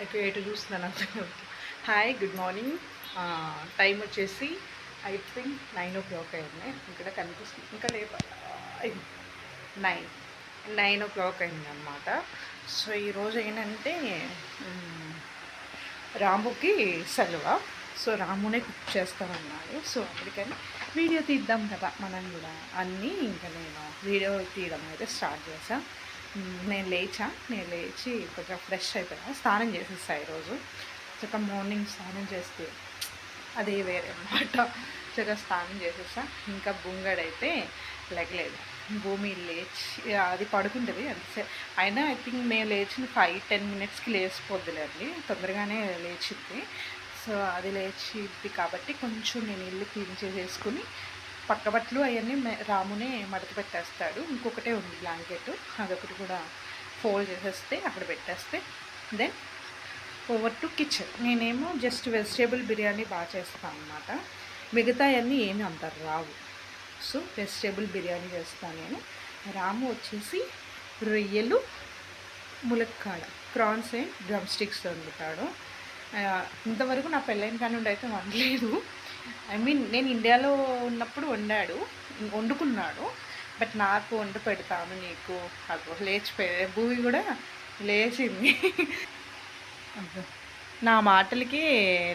ఎక్కువ ఎటు చూస్తున్నాను. Hi, good morning. టైం వచ్చేసి ఐ థింక్ 9 o'clock అయింది. ఇక్కడ కనిపిస్తుంది, ఇంకా లేప 9 అయింది అనమాట. సో ఈరోజు ఏంటంటే రాముకి సెలవు. సో రామునే కుక్ చేస్తామన్నాడు. సో అందుకని వీడియో తీద్దాం కదా మనం కూడా అన్నీ. ఇంకా నేను వీడియో తీయడం అయితే స్టార్ట్ చేశాను. నేను లేచి కొంచెం ఫ్రెష్ అయిపోయా, స్నానం చేసేస్తా ఈరోజు. చక్కగా మార్నింగ్ స్నానం చేస్తే అది వేరే అన్నమాట. చక్కగా స్నానం చేసేసా. ఇంకా బుంగడైతే లెగలేదు. భూమి లేచి అది పడుకుంటుంది అంతే. అయినా ఐ థింక్ మేము లేచిన 5-10 minutesకి లేచిపోద్దులేండి, తొందరగానే లేచింది. సో అది లేచింది కాబట్టి కొంచెం నేను ఇల్లు క్లీన్ చేసేసుకుని పక్క బట్టలు అవన్నీ రామునే మడత పెట్టేస్తాడు. ఇంకొకటే ఉంది బ్లాంకెట్, అదొకటి కూడా ఫోల్డ్ చేసేస్తే అక్కడ పెట్టేస్తే దెన్ ఓవర్ టు కిచెన్. నేనేమో జస్ట్ వెజిటేబుల్ బిర్యానీ బాగా చేస్తాను అనమాట. మిగతా అన్నీ ఏమి అంటారు రావు. సో వెజిటేబుల్ బిర్యానీ చేస్తాను నేను. రాము వచ్చేసి రొయ్యలు, ములక్కాడ, ప్రాన్స్ అండ్ డ్రమ్ స్టిక్స్ వండుతాడు. ఇంతవరకు నా పెళ్ళైన కానుండి అయితే వండలేదు. ఐ మీన్ నేను ఇండియాలో ఉన్నప్పుడు వండుకున్నాడు. బట్ నాకు వండి పెడతాను నీకు. అగో లేచిపోయే భూమి కూడా లేచింది. నా మాటలకి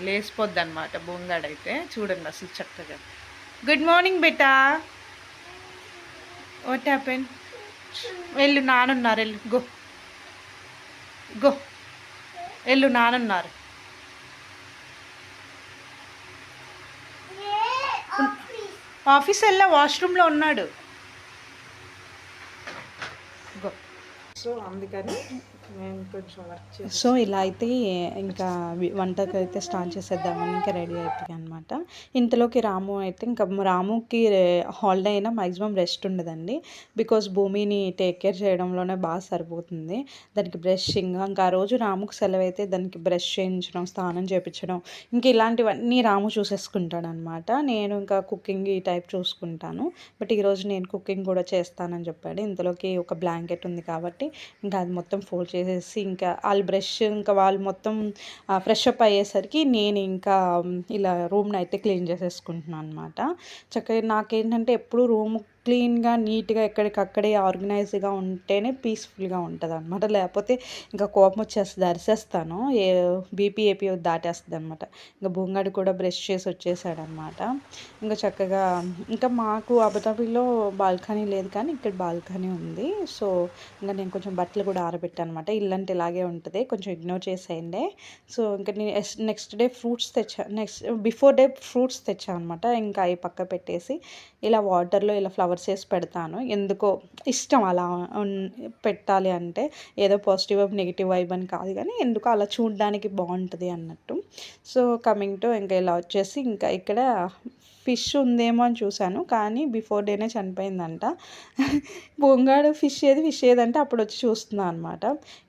లేచిపోద్ది అనమాట బొంగాడైతే. చూడండి అసలు చక్కగా. Good morning beta. What happen? వెళ్ళు, నానున్నారు, వెళ్ళు, గో వెళ్ళు, నానున్నారు. ఆఫీస్ వెళ్ళా, వాష్రూమ్లో ఉన్నాడు. గో. సో అందుకని నేను కొంచెం వర్క్ చేసి, సో ఇలా అయితే ఇంకా వంటకు అయితే స్టార్ట్ చేసేద్దామని ఇంకా రెడీ అయిపోయాయి అనమాట. ఇంతలోకి రాము అయితే ఇంకా రాముకి హాలిడే అయినా మ్యాక్సిమం రెస్ట్ ఉండదండి. బికాస్ భూమిని టేక్ కేర్ చేయడంలోనే బాగా సరిపోతుంది. దానికి బ్రషింగ్, ఇంకా ఆ రోజు రాముకు సెలవు అయితే దానికి బ్రష్ చేయించడం, స్నానం చేయించడం, ఇంక ఇలాంటివన్నీ రాము చూసేసుకుంటాడు అనమాట. నేను ఇంకా కుకింగ్ ఈ టైప్ చూసుకుంటాను. బట్ ఈరోజు నేను కుకింగ్ కూడా చేస్తానని చెప్పాడు. ఇంతలోకి ఒక బ్లాంకెట్ ఉంది కాబట్టి ఇంకా అది మొత్తం ఫోల్డ్ చేసేసి ఇంకా వాళ్ళు బ్రష్ ఇంకా వాళ్ళు మొత్తం ఫ్రెష్ అప్ అయ్యేసరికి నేను ఇంకా ఇలా రూమ్ని అయితే క్లీన్ చేసేసుకుంటున్నాను అనమాట. చక్కగా నాకేంటంటే ఎప్పుడు రూమ్ క్లీన్గా, నీట్గా, ఎక్కడికక్కడే ఆర్గనైజ్గా ఉంటేనే పీస్ఫుల్గా ఉంటుంది అనమాట. లేకపోతే ఇంకా కోపం వచ్చేస్తుంది, అరిసేస్తాను. బీపీ దాటేస్తుంది అనమాట. ఇంకా బొంగాడు కూడా బ్రష్ చేసి వచ్చేసాడనమాట. ఇంకా చక్కగా ఇంకా మాకు అబుదాబిలో బాల్కనీ లేదు, కానీ ఇక్కడ బాల్కనీ ఉంది. సో ఇంకా నేను కొంచెం బట్టలు కూడా ఆరబెట్టాను అనమాట. ఇల్లంటే ఇలాగే ఉంటుంది, కొంచెం ఇగ్నోర్ చేసేయండి. సో ఇంకా నేను next day fruits before day fruits తెచ్చాను అనమాట. ఇంకా అవి పక్క పెట్టేసి ఇలా వాటర్లో ఇలా ఫ్లవర్స్ వేసి పెడతాను. ఎందుకో ఇష్టం అలా పెట్టాలి అంటే. ఏదో పాజిటివ్ వైబ్ నెగిటివ్ వైబ్ అని కాదు, కానీ ఎందుకో అలా చూడడానికి బాగుంటుంది అన్నట్టు. సో కమింగ్ టు ఇంకా ఇలా వచ్చేసి ఇంకా ఇక్కడ ఫిష్ ఉందేమో అని చూశాను, కానీ బిఫోర్ డేనే చనిపోయిందంట. బొంగాడు ఫిష్ ఏదంటే అప్పుడు వచ్చి చూస్తున్నాను అనమాట.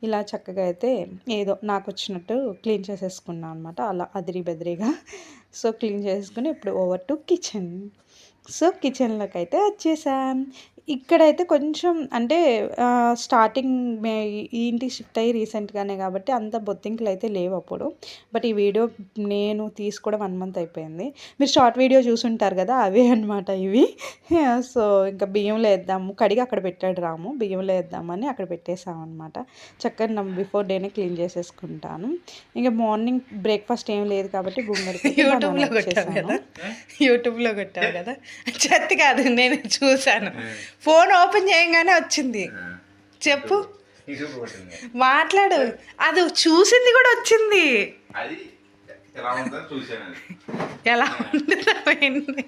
ఇలా చక్కగా అయితే ఏదో నాకు వచ్చినట్టు క్లీన్ చేసేసుకున్నాను అనమాట, అలా అదిరి బెదిరిగా. సో క్లీన్ చేసుకుని ఇప్పుడు ఓవర్ టు కిచెన్. సో కిచెన్లోకి అయితే వచ్చేసాం. ఇక్కడైతే కొంచెం అంటే స్టార్టింగ్ ఈ ఇంటికి షిఫ్ట్ అయ్యి రీసెంట్గానే కాబట్టి అంత బొత్తింకలు అయితే లేవు అప్పుడు. బట్ ఈ వీడియో నేను తీసుకోవడం 1 month అయిపోయింది. మీరు షార్ట్ వీడియో చూసుంటారు కదా, అవే అనమాట ఇవి. సో ఇంకా బియ్యంలో వేద్దాము, కడిగి అక్కడ పెట్టాడు రాము, బియ్యంలో వేద్దామని అక్కడ పెట్టేసాం అనమాట. చక్కగా బిఫోర్ డేనే క్లీన్ చేసేసుకుంటాను. ఇంకా మార్నింగ్ బ్రేక్ఫాస్ట్ ఏం లేదు కాబట్టి బుంగడికి యూట్యూబ్లో కొట్టావు కదా, చెత్త కాదు, నేను చూశాను. ఫోన్ ఓపెన్ చేయగానే వచ్చింది. చెప్పు, మాట్లాడు. అది చూసింది కూడా వచ్చింది. ఎలా ఉంటుంది?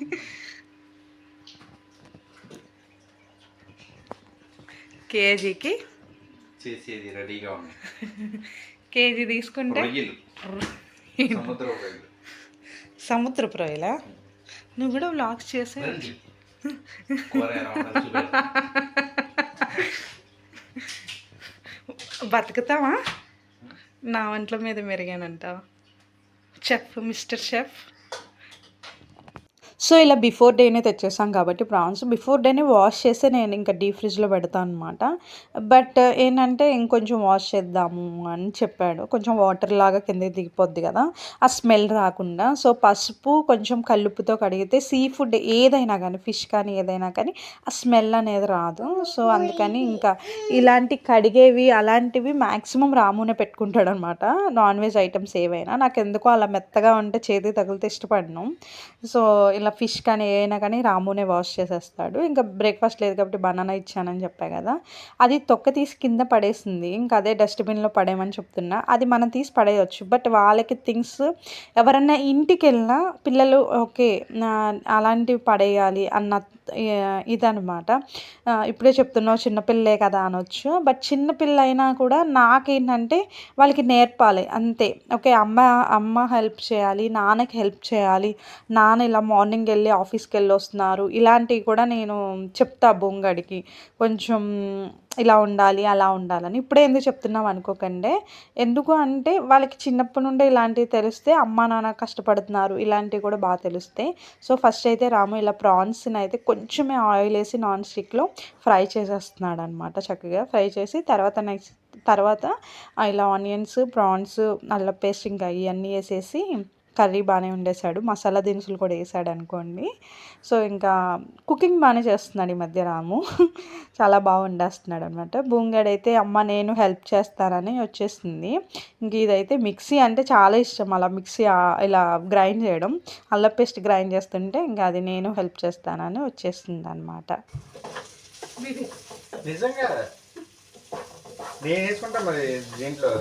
కేజీకి చేసేది రెడీగా ఉంది. కేజీ తీసుకుంటే సముద్రపు రొయ్యలా? నువ్వు కూడా వ్లాగ్స్ చేసే బతుకుతావా? నా వంటల మీద మెరుగానంటావా? Chef, mister chef. సో, ఇలా బిఫోర్ డేనే తెచ్చేసాం కాబట్టి ప్రాన్స్ బిఫోర్ డేనే వాష్ చేసి నేను ఇంకా డీప్ ఫ్రిడ్జ్‌లో పెడతాను అనమాట. బట్ ఏంటంటే ఇంకొంచెం వాష్ చేద్దాము అని చెప్పాడు. కొంచెం వాటర్ లాగా కిందకి దిగిపోద్ది కదా! ఆ స్మెల్ రాకుండా. సో, పసుపు కొంచెం కల్లుప్పుతో కడిగితే సీ ఫుడ్ ఏదైనా కానీ ఫిష్ కానీ ఏదైనా కానీ ఆ స్మెల్ అనేది రాదు. సో, అందుకని ఇంకా ఇలాంటి కడిగేవి అలాంటివి మాక్సిమం రామునే పెట్టుకుంటాడనమాట. నాన్ వెజ్ ఐటెమ్స్ ఏవైనా. నాకెందుకో అలా మెత్తగా ఉంటే చేతికి తగిలితే ఇష్టపడను. సో, ఇలా ఫిష్ కానీ ఏవైనా కానీ రామునే వాష్ చేసేస్తాడు. ఇంకా బ్రేక్‌ఫాస్ట్ లేదు కాబట్టి బనానా ఇచ్చానని చెప్పా కదా! అది తొక్క తీసి కింద పడేసింది. ఇంకా అదే డస్ట్‌బిన్‌లో పడేయమని చెప్తున్నా. అది మనం తీసి పడేయొచ్చు. బట్ వాళ్ళకి థింగ్స్ ఎవరన్నా ఇంటికెళ్ళినా పిల్లలు ఓకే. అలాంటివి పడేయాలి అన్న ఇదనమాట. ఇప్పుడే చెప్తున్నావు చిన్న పిల్లలే కదా అనొచ్చు. బట్ చిన్న పిల్లలైనా కూడా నాకేంటంటే వాళ్ళకి నేర్పాలి అంతే. ఓకే. అమ్మ హెల్ప్ చేయాలి, నాన్నకి హెల్ప్ చేయాలి. నాన్న ఇలా మార్నింగ్ వెళ్ళి ఆఫీస్‌కెళ్ళి వస్తున్నారు. ఇలాంటివి కూడా నేను చెప్తా బుంగడికి. కొంచెం ఇలా ఉండాలి, అలా ఉండాలని. ఇప్పుడే ఎందుకు చెప్తున్నాం అనుకోకండి. ఎందుకు అంటే వాళ్ళకి చిన్నప్పటి నుండే ఇలాంటివి తెలిస్తే అమ్మా, నాన్న కష్టపడుతున్నారు ఇలాంటివి కూడా బాగా తెలుస్తాయి. సో, ఫస్ట్ అయితే రాము ఇలా ప్రాన్స్‌ని అయితే కొంచెమే ఆయిల్ వేసి నాన్ స్టిక్‌లో ఫ్రై చేసేస్తున్నాడనమాట చక్కగా. ఫ్రై చేసి తర్వాత ఇలా ఆనియన్స్, ప్రాన్స్, అల్లం పేస్ట్ ఇంకా ఇవన్నీ వేసేసి కర్రీ బాగానే వండేసాడు. మసాలా దినుసులు కూడా వేసాడనుకోండి. సో, ఇంకా కుకింగ్ బాగానే చేస్తున్నాడు ఈ మధ్య రాము. చాలా బాగా వండేస్తున్నాడనమాట. బూంగాడైతే అమ్మ నేను హెల్ప్ చేస్తానని వచ్చేసింది. ఇంక ఇదైతే మిక్సీ అంటే చాలా ఇష్టం. అలా మిక్సీ ఇలా గ్రైండ్ చేయడం. అల్లం పేస్ట్ గ్రైండ్ చేస్తుంటే ఇంకా అది నేను హెల్ప్ చేస్తానని వచ్చేసిందనమాట. నిజంగా నేను వేసుకుంటా మరి దీంట్లో.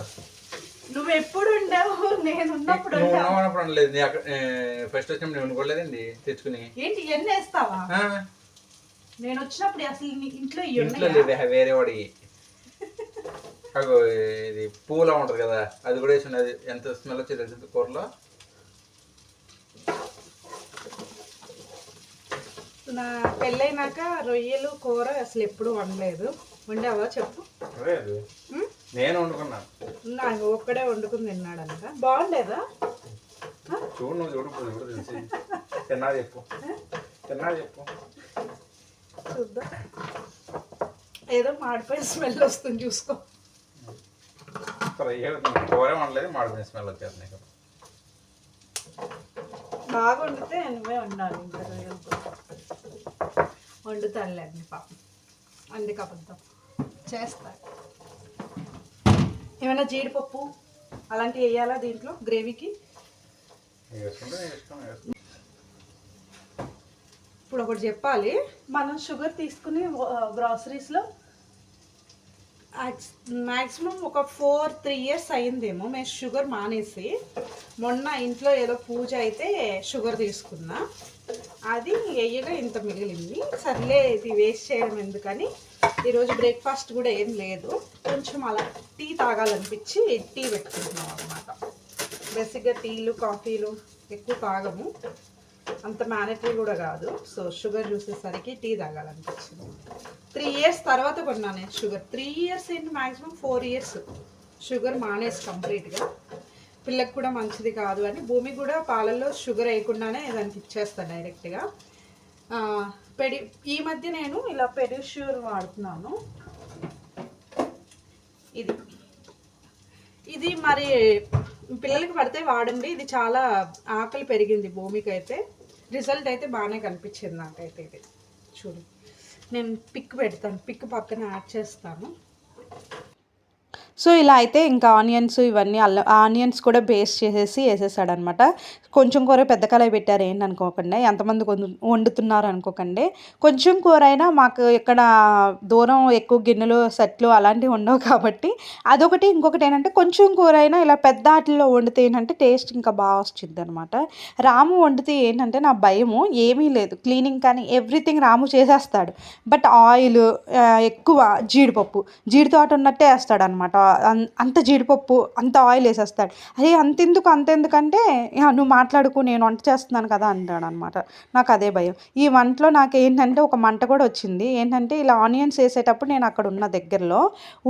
నువ్వు ఎప్పుడు ఉండవు? నేను ఉన్నప్పుడు లేదు. ఫస్ట్ వచ్చినప్పుడు నేను వండుకోలేదండి తెచ్చుకుని. ఏంటి ఇవన్నీ వేస్తావా? నేను వచ్చినప్పుడు అసలు ఇంట్లో ఇంట్లో లేదు, వేరే వాడి ఇది పూలా ఉంటది కదా, అది కూడా వేసి అది ఎంత స్మెల్ వచ్చేది తెలుసు కూరలో. నా పెళ్ళైనాక రొయ్యలు కూర అసలు ఎప్పుడు వండలేదు. వండావా చెప్పు. నేను వండుకున్నాను. నాకు ఒక్కడే వండుకుని తిన్నాడంట. బాగుండేదా? చూడు నువ్వు చూడు తెలిసి తిన్నా చెప్పు చూద్దాం. ఏదో మాడిపోయిన స్మెల్ వస్తుంది చూసుకో. కూర వండలేదు, మాడిపోయిన స్మెల్ వచ్చేది. బాగా వండితే నువ్వే వండాలి. ఇంకా వండుతానులే అన్ని పాపం. అందుకు అబద్ధం చేస్తా. ఏమైనా జీడిపప్పు అలాంటివి వేయాలా దీంట్లో గ్రేవీకి? ఇప్పుడు ఒకటి చెప్పాలి. మనం షుగర్ తీసుకుని గ్రాసరీస్లో మ్యాక్సిమం ఒక 3 ఇయర్స్ అయిందేమో మేము షుగర్ మానేసి. మొన్న ఇంట్లో ఏదో పూజ అయితే షుగర్ తీసుకున్నా. అది వేయగా ఇంత మిగిలింది. సర్లే ఇది వేస్ట్ చేయడం ఎందుకని ఈరోజు బ్రేక్ఫాస్ట్ కూడా ఏం లేదు. కొంచెం అలా టీ తాగాలనిపించి టీ పెట్టుకుంటున్నాం అనమాట. బేసిక్గా టీలు కాఫీలు ఎక్కువ తాగము, అంత మ్యానిటరీ కూడా కాదు. సో షుగర్ చూసేసరికి టీ తాగాలనిపించింది. 3 ఇయర్స్ తర్వాత కొన్నా నేను షుగర్. 3 ఇయర్స్ ఏంటి, మ్యాక్సిమం 4 ఇయర్స్ షుగర్ మానేసి కంప్లీట్గా. పిల్లకి కూడా మంచిది కాదు అని భూమి కూడా పాలల్లో షుగర్ వేయకుండానే దానికి ఇచ్చేస్తాను డైరెక్ట్గా. ఈ మధ్య నేను ఇలా పెడిష్యూర్ వాడుతున్నాను. ఇది మరి పిల్లలకి పడితే వాడండి. ఇది చాలా ఆకలి పెరిగింది భూమికి అయితే. రిజల్ట్ అయితే బాగానే కనిపించింది నాకైతే. ఇది చూడు, నేను పిక్ పెడతాను, పిక్ పక్కన యాడ్ చేస్తాను. సో ఇలా అయితే ఇంకా ఆనియన్స్ ఇవన్నీ ఆనియన్స్ కూడా పేస్ట్ చేసేసి వేసేసాడనమాట. కొంచెం కూర పెద్ద కళాయి పెట్టారు ఏంటి అనుకోకండి, ఎంతమంది వండుతున్నారు అనుకోకండి. కొంచెం కూర అయినా మాకు ఇక్కడ దూరం ఎక్కువ గిన్నెలు సెట్లు అలాంటివి ఉండవు కాబట్టి అదొకటి. ఇంకొకటి ఏంటంటే కొంచెం కూర అయినా ఇలా పెద్ద ఆటల్లో వండితే ఏంటంటే టేస్ట్ ఇంకా బాగా వస్తుంది అనమాట. రాము వండితే ఏంటంటే నా భయము ఏమీ లేదు, క్లీనింగ్ కానీ ఎవ్రీథింగ్ రాము చేసేస్తాడు. బట్ ఆయిల్ ఎక్కువ జీడిపప్పు జీడితోట ఉన్నట్టే వేస్తాడు అనమాట అంత జీడిపప్పు అంత ఆయిల్ వేసేస్తాడు. అరే అంతెందుకంటే నువ్వు మాట్లాడుకు, నేను వంట చేస్తున్నాను కదా అంటాడు అనమాట. నాకు అదే భయం. ఈ వంటలో నాకు ఏంటంటే ఒక మంట కూడా వచ్చింది. ఏంటంటే ఇలా ఆనియన్స్ వేసేటప్పుడు నేను అక్కడ ఉన్న దగ్గరలో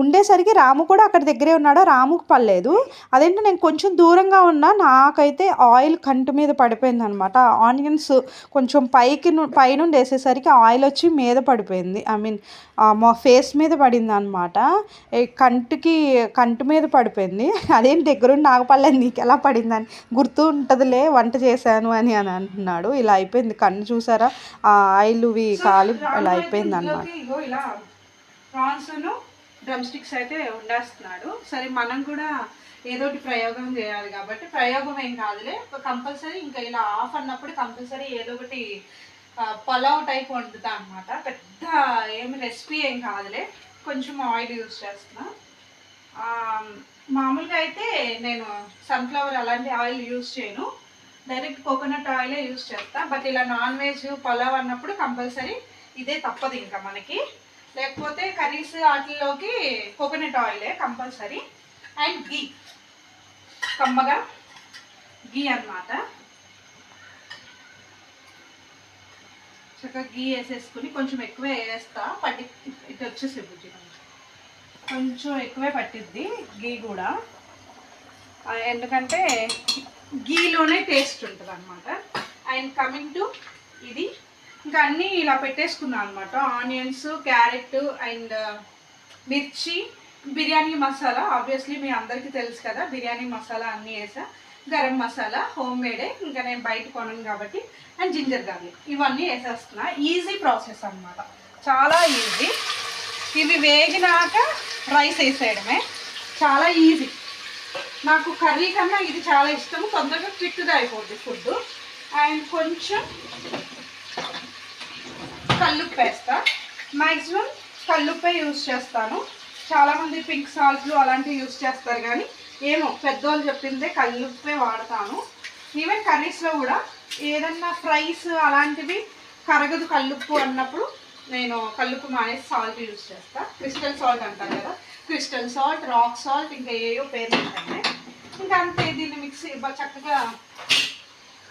ఉండేసరికి రాము కూడా అక్కడ దగ్గరే ఉన్నాడు. రాముకు పడలేదు. అదేంటో నేను కొంచెం దూరంగా ఉన్నా, నాకైతే ఆయిల్ కంటి మీద పడిపోయింది అనమాట. ఆనియన్స్ కొంచెం పైనుండి వేసేసరికి ఆయిల్ వచ్చి మీద పడిపోయింది. ఐ మీన్ మా ఫేస్ మీద పడింది అనమాట. కంటి మీద పడిపోయింది. అదేం దగ్గరుండి నాకు పడలేదు, నీకు ఎలా పడిందని. గుర్తు ఉంటుందిలే వంట చేశాను అని అంటున్నాడు. ఇలా అయిపోయింది. కన్ను చూసారా, ఆ ఆయిల్వి కాలి ఇలా అయిపోయింది అనమాట. ఇలా ప్రాన్స్ను డ్రమ్ స్టిక్స్ అయితే వండేస్తున్నాడు. సరే మనం కూడా ఏదోటి ప్రయోగం చేయాలి కాబట్టి, ప్రయోగం ఏం కాదులే, కంపల్సరీ ఇంకా ఇలా ఆఫ్ అన్నప్పుడు కంపల్సరీ ఏదో ఒకటి పలావ్ టైప్ వండుతా అనమాట. పెద్ద ఏమి రెసిపీ ఏం కాదులే, కొంచెం ఆయిల్ యూస్ చేస్తున్నా. మామూలుగా అయితే నేను సన్ఫ్లవర్ అలాంటి ఆయిల్ యూస్ చేయను, డైరెక్ట్ కోకోనట్ ఆయిలే యూస్ చేస్తా. బట్ ఇలా నాన్ వెజ్ పలావ్ అన్నప్పుడు కంపల్సరీ ఇదే తప్పదు ఇంకా మనకి. లేకపోతే కర్రీస్ వాటిల్లోకి కోకోనట్ ఆయిలే కంపల్సరీ. అండ్ గీ, కమ్మగా గీ అన్నమాట. చక్కగా గీ వేసేసుకుని కొంచెం ఎక్కువే వేస్తా, ఇటు వచ్చేసి బుజ్జి కొంచెం ఎక్కువే పట్టిద్ది గీ కూడా, ఎందుకంటే గీలోనే టేస్ట్ ఉంటుంది అనమాట. అండ్ కమింగ్ టు ఇది ఇంకా అన్నీ ఇలా పెట్టేసుకున్నాను అనమాట. ఆనియన్స్, క్యారెట్ అండ్ మిర్చి, బిర్యానీ మసాలా ఆబ్వియస్లీ మీ అందరికీ తెలుసు కదా, బిర్యానీ మసాలా అన్నీ వేసా. గరం మసాలా హోమ్ మేడే, ఇంకా నేను బయట కొనను కాబట్టి. అండ్ జింజర్ గార్లిక్ ఇవన్నీ వేసేస్తున్నా. ఈజీ ప్రాసెస్ అనమాట, చాలా ఈజీ. ఇవి వేగినాక రైస్ వేసేయడమే, చాలా ఈజీ. నాకు కర్రీ కన్నా ఇది చాలా ఇష్టం, తొందరగా క్విక్గా అయిపోద్ది ఫుడ్. అండ్ కొంచెం కల్లుప్పు వేస్తా, మ్యాక్సిమం కల్లుప్పే యూస్ చేస్తాను. చాలామంది పింక్ సాల్ట్లు అలాంటివి యూస్ చేస్తారు, కానీ ఏమో పెద్దోళ్ళు చెప్పిందే కల్లుప్పే వాడతాను. ఈవెన్ కర్రీస్లో కూడా ఏదన్నా ఫ్రైస్ అలాంటివి కరగదు కల్లుప్పు అన్నప్పుడు నేను కల్లుప్పు మానేసి సాల్ట్ యూస్ చేస్తా. క్రిస్టల్ సాల్ట్ అంటారు కదా, క్రిస్టల్ సాల్ట్, రాక్ సాల్ట్, ఇంకా ఏయో పేర్లు ఉంటాయి. ఇంకా అంతే, దీన్ని మిక్సీ చక్కగా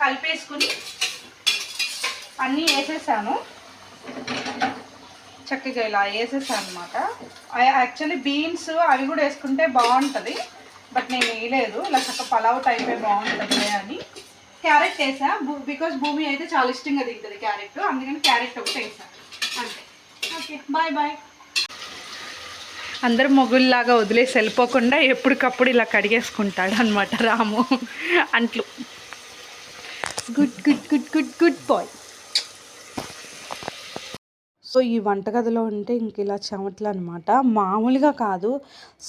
కలిపేసుకుని అన్నీ వేసేసాను. చక్కగా ఇలా వేసేసాను అనమాట. యాక్చువల్లీ బీన్స్ అవి కూడా వేసుకుంటే బాగుంటుంది, బట్ నేను వేయలేదు. ఇలా చక్క పలావ్ టైపే బాగుంటుంది అని క్యారెట్ వేసా, బికాజ్ భూమి అయితే చాలా ఇష్టంగా తింటుంది క్యారెట్, అందుకని క్యారెట్ ఒకటి వేసా అంతే. Okay, bye bye. అందరు మొగుల్లాగా వదిలేసి వెళ్ళిపోకుండా ఎప్పటికప్పుడు ఇలా కడిగేసుకుంటాడు అనమాట రాము అంట్లు. Good good good good good boy. So ఈ వంటగదిలో ఉంటే ఇంక ఇలా చెమటలు అనమాట, మామూలుగా కాదు.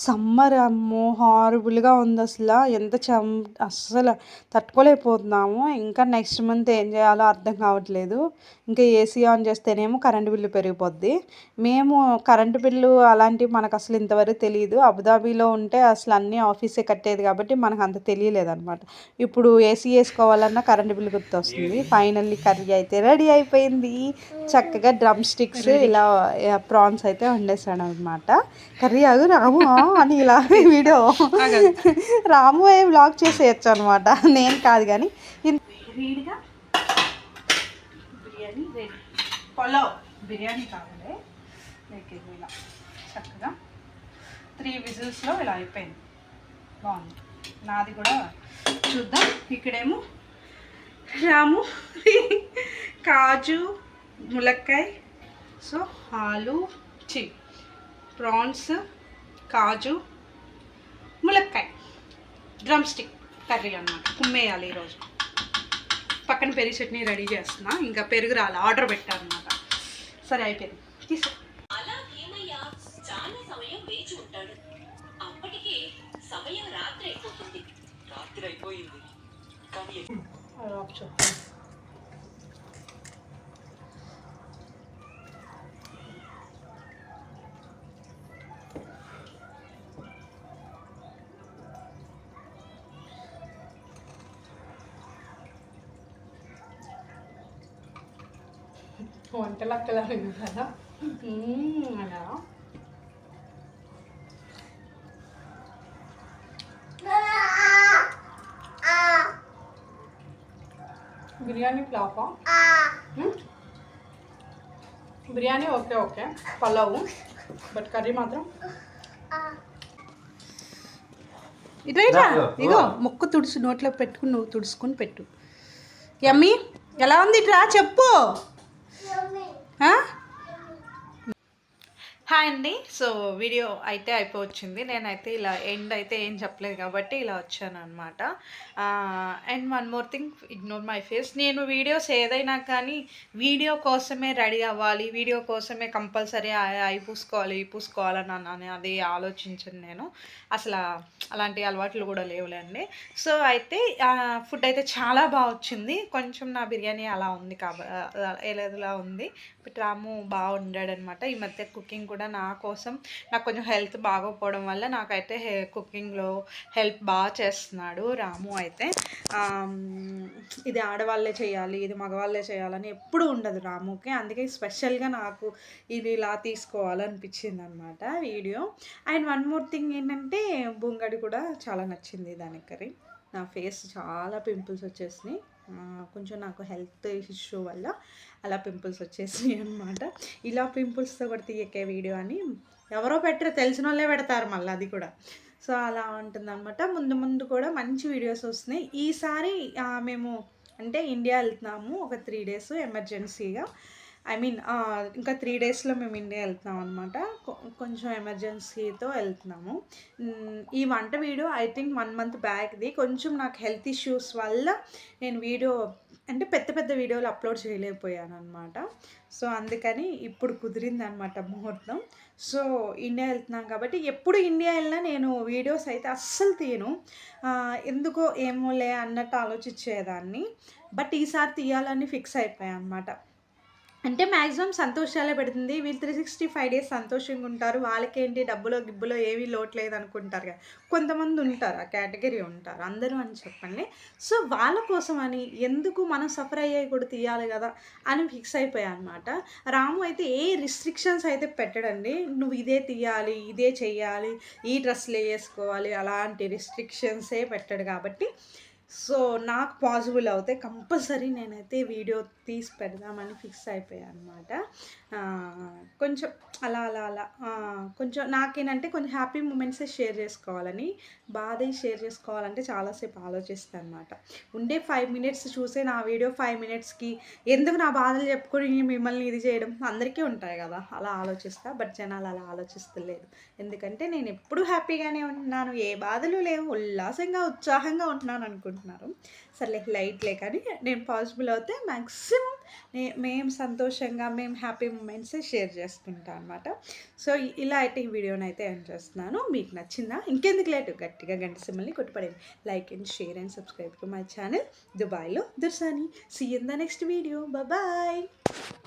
సమ్మర్ అమ్మో హారబుల్గా ఉంది అసలు, ఎంత అస్సలు తట్టుకోలేకపోతున్నాము. ఇంకా నెక్స్ట్ మంత్ ఏం చేయాలో అర్థం కావట్లేదు. ఇంకా ఏసీ ఆన్ చేస్తేనేమో కరెంటు బిల్లు పెరిగిపోద్ది. మేము కరెంటు బిల్లు అలాంటివి మనకు అసలు ఇంతవరకు తెలియదు. అబుదాబీలో ఉంటే అసలు అన్నీ ఆఫీసే కట్టేది కాబట్టి మనకు అంత తెలియలేదన్నమాట. ఇప్పుడు ఏసీ వేసుకోవాలన్నా కరెంటు బిల్లు గుర్తొస్తుంది. ఫైనల్లీ కర్రీ అయితే రెడీ అయిపోయింది. చక్కగా డ్రమ్ స్టిక్స్ ఇలా ప్రాన్స్ అయితే వండేసాడు అనమాట. కర్రీ ఆగు రాము అని ఇలా వీడియో రాము వ్లాగ్ చేసేయచ్చు అనమాట, నేను కాదు. కానీ వేడిగా బిర్యానీ రెడీ. పలావ్ బిర్యానీ కావాలి. ఇలా చక్కగా 3 విజిల్స్లో ఇలా అయిపోయింది, బాగుంది. నాది కూడా చూద్దాం. ఇక్కడేమో రాము కాజు, ములక్కాయ, సో ఆలు ప్రాన్స్, కాజు, ములక్కాయ డ్రమ్ స్టిక్ కర్రీ అన్నమాట. కుమ్మేయాలి ఈరోజు. పక్కన పెరుగు చట్నీ రెడీ చేస్తున్నా, ఇంకా పెరుగు రాలి ఆర్డర్ పెట్టాను అనమాట. సరే అయిపోయింది, తీసు. వంటలక్కలా కదా అలా బిర్యానీ ఫ్లాపా? Biryani okay okay, pulao, but curry మాత్రం ఇట్లా ఇగో ముక్కు తుడుచు, నోట్లో పెట్టుకుని నువ్వు తుడుచుకుని పెట్టు. యమ్మీ ఎలా ఉంది ఇట్రా చెప్పు. హాయ్ అండి. సో వీడియో అయితే అయిపోవచ్చింది. నేనైతే ఇలా ఎండ్ అయితే ఏం చెప్పలేదు కాబట్టి ఇలా వచ్చాను అనమాట. And one more thing, ignore my face. నేను వీడియోస్ ఏదైనా కానీ వీడియో కోసమే రెడీ అవ్వాలి, వీడియో కోసమే కంపల్సరీ అవి పూసుకోవాలని అది ఆలోచించను నేను. అసలు అలాంటి అలవాట్లు కూడా లేవులేండి. సో అయితే ఫుడ్ అయితే చాలా బాగా వచ్చింది. కొంచెం నా బిర్యానీ అలా ఉంది ఏలేదులా ఉంది, బట్ రాము బాగా వండాడనమాట. ఈ మధ్య కుకింగ్ కూడా నా కోసం, నాకు కొంచెం హెల్త్ బాగోకపోవడం వల్ల నాకైతే కుకింగ్లో హెల్ప్ బాగా చేస్తున్నాడు రాము అయితే. ఇది ఆడవాళ్ళే చేయాలి, ఇది మగవాళ్ళే చేయాలని ఎప్పుడూ ఉండదు రాముకి. అందుకే స్పెషల్గా నాకు ఇది ఇలా తీసుకోవాలనిపించింది అనమాట video. And one more thing ఏంటంటే, బుంగడి కూడా చాలా నచ్చింది దానికి కర్రీ. నా ఫేస్ చాలా పింపుల్స్ వచ్చేసినాయి, కొంచెం నాకు హెల్త్ ఇష్యూ వల్ల అలా పింపుల్స్ వచ్చేసినాయి అనమాట. ఇలా పింపుల్స్తో కూడా తీయకే వీడియో అని ఎవరో పెట్టరు, తెలిసిన వాళ్ళే పెడతారు మళ్ళీ అది కూడా. సో అలా ఉంటుందన్నమాట. ముందు ముందు కూడా మంచి వీడియోస్ వస్తున్నాయి. ఈసారి మేము అంటే ఇండియా వెళ్తున్నాము ఒక 3 days ఎమర్జెన్సీగా. ఇంకా 3 daysలో మేము ఇండియా వెళ్తున్నాం అనమాట. కొంచెం ఎమర్జెన్సీతో వెళ్తున్నాము. ఈ వంట వీడియో ఐ థింక్ 1 month బ్యాక్ది. కొంచెం నాకు హెల్త్ ఇష్యూస్ వల్ల నేను వీడియో అంటే పెద్ద వీడియోలు అప్లోడ్ చేయలేకపోయాను అనమాట. సో అందుకని ఇప్పుడు కుదిరిందనమాట ముహూర్తం. సో ఇండియా వెళ్తున్నాం కాబట్టి ఎప్పుడు ఇండియా వెళ్ళినా నేను వీడియోస్ అయితే అస్సలు తీయను. ఎందుకో ఏమోలే అన్నట్టు ఆలోచించేదాన్ని. బట్ ఈసారి తీయాలని ఫిక్స్ అయిపోయాను అనమాట. అంటే మ్యాక్సిమం సంతోషాలే పెడుతుంది. వీళ్ళు 365 days సంతోషంగా ఉంటారు, వాళ్ళకేంటి గిబ్బులో ఏమీ లోటు లేదు అనుకుంటారు కదా. కొంతమంది ఉంటారు, ఆ కేటగిరీ ఉంటారు, అందరూ అని చెప్పండి. సో వాళ్ళ కోసం అని ఎందుకు మనం సఫర్ అయ్యాయి కూడా తీయాలి కదా అని ఫిక్స్ అయిపోయాయి అనమాట. రాము అయితే ఏ రిస్ట్రిక్షన్స్ అయితే పెట్టడండి. నువ్వు ఇదే తీయాలి, ఇదే చెయ్యాలి, ఈ డ్రెస్లే వేసుకోవాలి, అలాంటి రిస్ట్రిక్షన్సే పెట్టాడు కాబట్టి సో నాకు పాసిబుల్ అవుతే కంపల్సరీ నేనైతే వీడియో తీసి పెడదామని ఫిక్స్ అయిపోయాను అనమాట. కొంచెం అలా కొంచెం నాకేంటంటే కొంచెం హ్యాపీ మూమెంట్సే షేర్ చేసుకోవాలని, బాధ షేర్ చేసుకోవాలంటే చాలాసేపు ఆలోచిస్తాను అనమాట. ఉండే 5 minutes చూసే నా వీడియో 5 minutesకి ఎందుకు నా బాధలు చెప్పుకొని మిమ్మల్ని ఇది చేయడం, అందరికీ ఉంటాయి కదా అలా ఆలోచిస్తా. బట్ జనాలు అలా ఆలోచిస్తలేదు. ఎందుకంటే నేను ఎప్పుడూ హ్యాపీగానే ఉంటున్నాను, ఏ బాధలు లేవు, ఉల్లాసంగా ఉత్సాహంగా ఉంటున్నాను అనుకుంటున్నారు. సర్లే లైట్లే, కానీ నేను పాసిబుల్ అవుతే మ్యాక్సిమం మేము సంతోషంగా మేము హ్యాపీ మూమెంట్సే షేర్ చేసుకుంటాను అనమాట. సో ఇలా అయితే ఈ వీడియోని అయితే ఎండ్ చేస్తున్నాను. మీకు నచ్చిందా? ఇంకెందుకు లేటు, గట్టిగా గంట సింబల్ని కొట్టుపడండి. Like and share and subscribe to my channel దుబాయ్లో దుర్సాని. See in the next video. Bye.